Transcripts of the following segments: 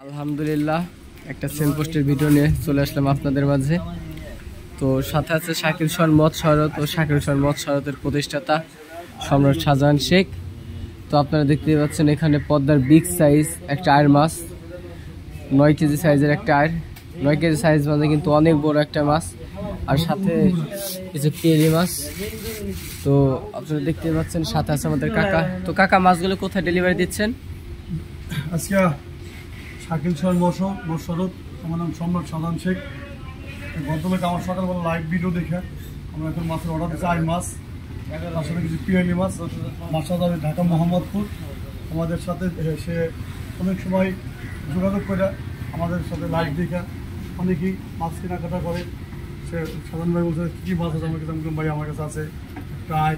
আলহামদুলিল্লাহ একটা সেল পোস্টের ভিডিও নিয়ে চলে আসলাম আপনাদের মাঝে। তো সাথে আছে শাকিল খান মদ শরৎ ও শাকিল খান মদ শরতের প্রতিষ্ঠাতা সম্রাট শাহজাহান শেখ। তো আপনারা দেখতে পাচ্ছেন এখানে পদ্মার বিগ সাইজ একটা আয়ের মাছ, 9 কেজি সাইজের একটা আয়ের। 9 কেজি সাইজ মানে কিন্তু অনেক বড় একটা মাছ, আর সাথে কিছু পেলি মাছ। তো আপনারা দেখতে পাচ্ছেন সাথে আছে আমাদের কাকা। তো কাকা, মাছগুলো কোথায় ডেলিভারি দিচ্ছেন? আজকে শাকিল খান মশরত, আমার নাম সম্রাট শাহজাহান শেখ। গতকালকে আমার সকালবেলা লাইভ ভিডিও দেখে আমরা এখন মাছের অর্ডার দিচ্ছি, আই মাছ, তার সাথে কিছু পিয়ালি মাছ। বাসা যাবে ঢাকা মোহাম্মদপুর। আমাদের সাথে সে অনেক সময় যোগাযোগ করে আমাদের সাথে লাইভ দেখে অনেকেই মাছ কেনাকাটা করে। সে সাধারণ ভাই বলছে কী মাছ আছে আমার কাছে, ভাই আমার কাছে আছে প্রায়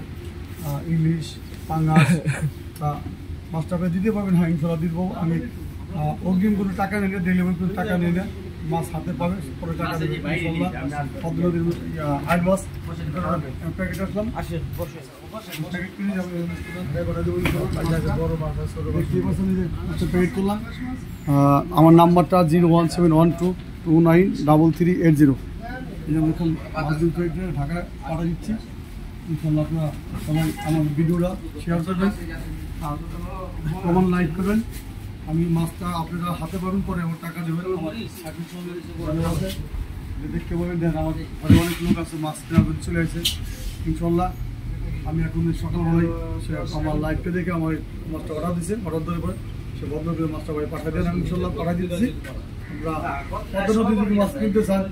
ইলিশ, পাঙ্গাস। তা মাছটা আপনি দিতে পারবেন? হ্যাঁ, ইনশাল্লাহ দিতে পারবো। আমি অগ্রিম কোনো টাকা নিই না, ডেলিভারি কোনো টাকা নিই না, মাছ হাতে পাবে পরে টাকা দেবে ইনশাল্লাহ। পদ্মনদীর আট মাছ প্যাকেট আসলাম, প্যাকেট করলাম। আমার নাম্বারটা 01712293380। এই আমি এখন মাছ দুই প্যাকেট ঢাকায় পাঠা দিচ্ছি। ইনশাল্লাহ আপনারা সবাই আমার ভিডিওটা শেয়ার করবেন আর কমন লাইক করবেন। আমি মাছটা আপনারা হাতে পাবেন, পরে আমার টাকা দেবেন। আমার আছে দেখতে পাবেন, দেন আমার ঘরে অনেক লোক আছে, মাছ কেনাবেন চলে আসে ইনশাল্লাহ। আমি এখন সকালবেলায় সে আমার লাইভটা দেখে আমার মাছটা অর্ডার দিয়েছে, অর্ডার দেওয়ার পরে সে বন্ধ করে মাছটা ভাই পাঠিয়ে দেন। আমি ইনশাল্লাহ পাঠিয়ে দিচ্ছি। আমরা পদ্মনদী যদি মাছ কিনতে চান,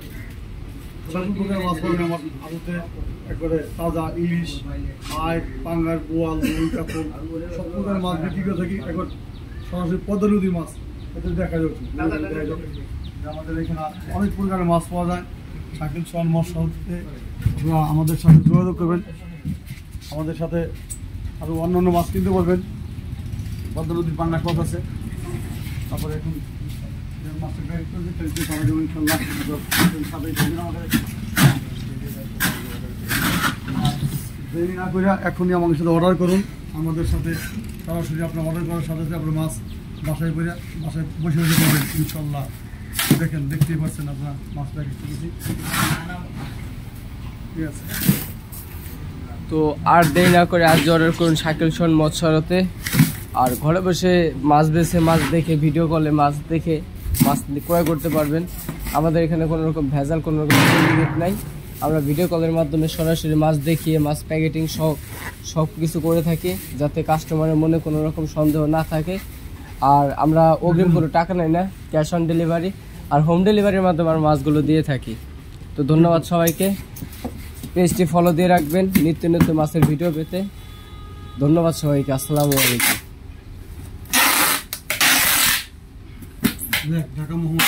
সকল প্রকার মাছ পাবেন আমার আড়তে। একবারে তাজা ইলিশ, আয়, পাঙ্গার, বোয়াল, রুই, কাতল সব প্রকার মাছ বিক্রি করে থাকি। একবার সরাসরি পদ্মা নদীর মাছ এদের দেখা যাচ্ছে। আমাদের এখানে অনেক প্রকারের মাছ পাওয়া যায়। শাকিল খান মদ শরতে আপনারা আমাদের সাথে যোগাযোগ করবেন। আমাদের সাথে আরও অন্যান্য মাছ কিনতে পারবেন। পদ্মা নদীর পাঙ্গাস মাছ আছে। তারপরে এখন মাছটা গাইড করবে, তারা দেবেন ইনশাল্লাহ। দেরি না করে এখনই আমাদের সাথে অর্ডার করুন। আমাদের সাথে সরাসরি আপনার অর্ডার করার সাথে সাথে আপনার মাছ বাসায় করে বাসায় বসে বসে পাবেন ইনশাল্লাহ। দেখেন, দেখতেই পাচ্ছেন আপনার মাছটা একটু বেশি ঠিক আছে। তো আর দেরি না করে আজ অর্ডার করুন শাকিল খান মদ শরতে। আর ঘরে বসে মাছ বেছে, মাছ দেখে, ভিডিও কলে মাছ দেখে মাছ ক্রয় করতে পারবেন। আমাদের এখানে কোনো রকম ভেজাল, কোনো রকম সিন্ডিকেট নাই। আমরা ভিডিও কলের মাধ্যমে সরাসরি মাছ দেখিয়ে মাছ প্যাকেটিং সব কিছু করে থাকি, যাতে কাস্টমারের মনে কোনো রকম সন্দেহ না থাকে। আর আমরা অগ্রিম কোনো টাকা নেই না, ক্যাশ অন ডেলিভারি আর হোম ডেলিভারির মাধ্যমে আমরা মাছগুলো দিয়ে থাকি। তো ধন্যবাদ সবাইকে। পেজটি ফলো দিয়ে রাখবেন নিত্য নিত্য মাছের ভিডিও পেতে। ধন্যবাদ সবাইকে। আসসালামু আলাইকুম। ঢাকা মোহাম্মদ।